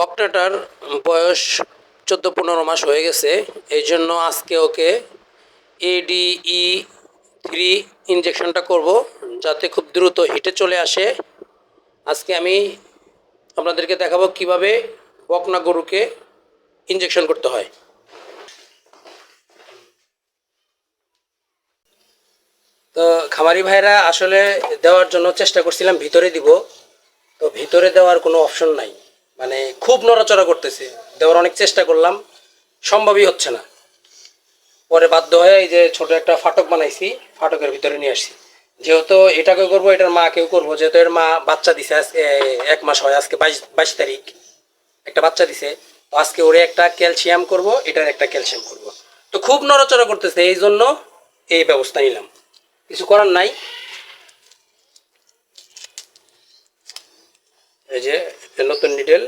বকনাটার বয়স 14-15 মাস হয়ে গেছে, এই জন্য আজকে ওকে ADE3 ইঞ্জেকশনটা করব যাতে খুব দ্রুত হিটে চলে আসে। আজকে আমি আপনাদেরকে দেখাবো কিভাবে বকনা গরুকে ইঞ্জেকশন করতে হয়। তো খামারি ভাইরা আসলে দেওয়ার জন্য চেষ্টা করছিলাম ভিতরে দিব, তো ভিতরে দেওয়ার কোনো অপশন নাই, মানে খুব নড়াচড়া করতেছে। দেওয়ার অনেক চেষ্টা করলাম, সম্ভবই হচ্ছে না। পরে বাধ্য হয়ে এই যে ছোট একটা ফাটক বানাইছি, ফাটকের ভিতরে নিয়ে আসছি। যেহেতু এটাকে করবো, এটার মাকেও করবো, যেহেতু এর মা বাচ্চা দিছে আজকে 1 মাস হয়, আজকে 22 তারিখ একটা বাচ্চা দিছে। তো আজকে ওরে একটা ক্যালসিয়াম করব, এটার একটা ক্যালসিয়াম করব। তো খুব নড়াচড়া করতেছে, এই জন্য এই ব্যবস্থা নিলাম, কিছু করার নাই। এই যে নতুন নিডেল,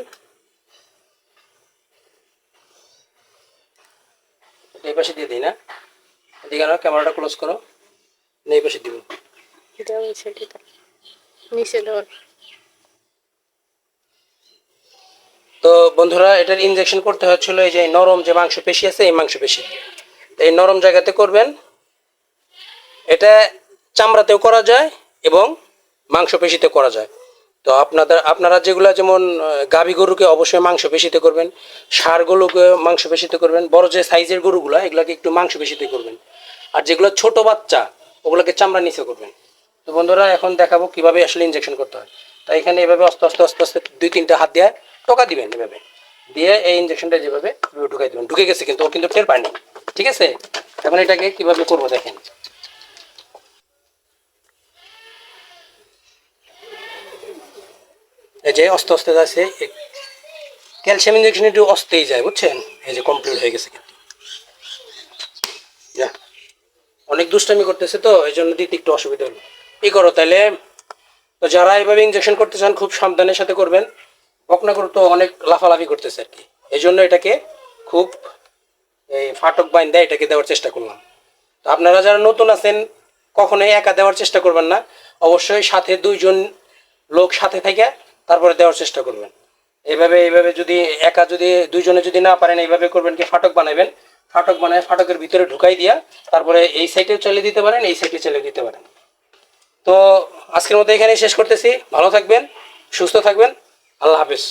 এই পাশে দিয়ে দিই না, এদিকে না, ক্যামেরাটা ক্লোজ করো, এই পাশে দিব। তো বন্ধুরা, এটার ইনজেকশন করতে হচ্ছিল এই যে নরম যে মাংসপেশি আছে, এই মাংসপেশি, এই নরম জায়গাতে করবেন। এটা চামড়াতেও করা যায় এবং মাংসপেশিতে করা যায়। তো আপনারা যেগুলো, যেমন গাভী গরুকে অবশ্যই মাংসপেশিতে করবেন, ষাঁড় গরুকে মাংসপেশিতে করবেন, বড় যে সাইজের গরুগুলো এগুলোকে একটু মাংসপেশিতে করবেন, আর যেগুলো ছোট বাচ্চা ওগুলোকে চামড়া নিচে করবেন। তো বন্ধুরা, এখন দেখাবো কিভাবে আসলে ইনজেকশন করতে হয়। তাই এখানে এভাবে আস্তে আস্তে আস্তে আস্তে 2-3টা হাত দিয়ে টোকা দিবেন, এভাবে দিয়ে এই ইনজেকশনটা যেভাবে ঢুকাই দেবেন। ঢুকে গেছে কিন্তু ও কিন্তু টের পায়নি, ঠিক আছে? এখন এটাকে কিভাবে করবো দেখেন। এই যে আস্তে আস্তে যাচ্ছে, ক্যালসিয়াম ইনজেকশন একটু অস্তেই যায়, বুঝছেন? এই যে কমপ্লিট হয়ে গেছে কিন্তু। অনেক দুষ্টামি করতেছে, তো এই জন্য দিতে একটু অসুবিধা হলো। ই করো তাহলে। তো যারা এইভাবে ইনজেকশন করতে চান খুব সাবধানের সাথে করবেন। বকনা গরু তো অনেক লাফালাফি করতেছে আর কি, এই জন্য এটাকে খুব এই ফাটক বাইন্দা এটাকে দেওয়ার চেষ্টা করলাম। তো আপনারা যারা নতুন আছেন কখনোই একা দেওয়ার চেষ্টা করবেন না, অবশ্যই সাথে 2জন লোক সাথে থেকে তারপরে দেওয়ার চেষ্টা করবেন। এইভাবে যদি একা, যদি 2জনে যদি না পারেন, এইভাবে করবেন কি, ফাটক বানাবেন, ফাটক বানায় ফাটকের ভিতরে ঢুকাই দিয়া তারপরে এই সাইডেও চালিয়ে দিতে পারেন, এই সাইডে চালিয়ে দিতে পারেন। তো আজকের মতো এখানেই শেষ করতেছি। ভালো থাকবেন, সুস্থ থাকবেন, আল্লাহ হাফেজ।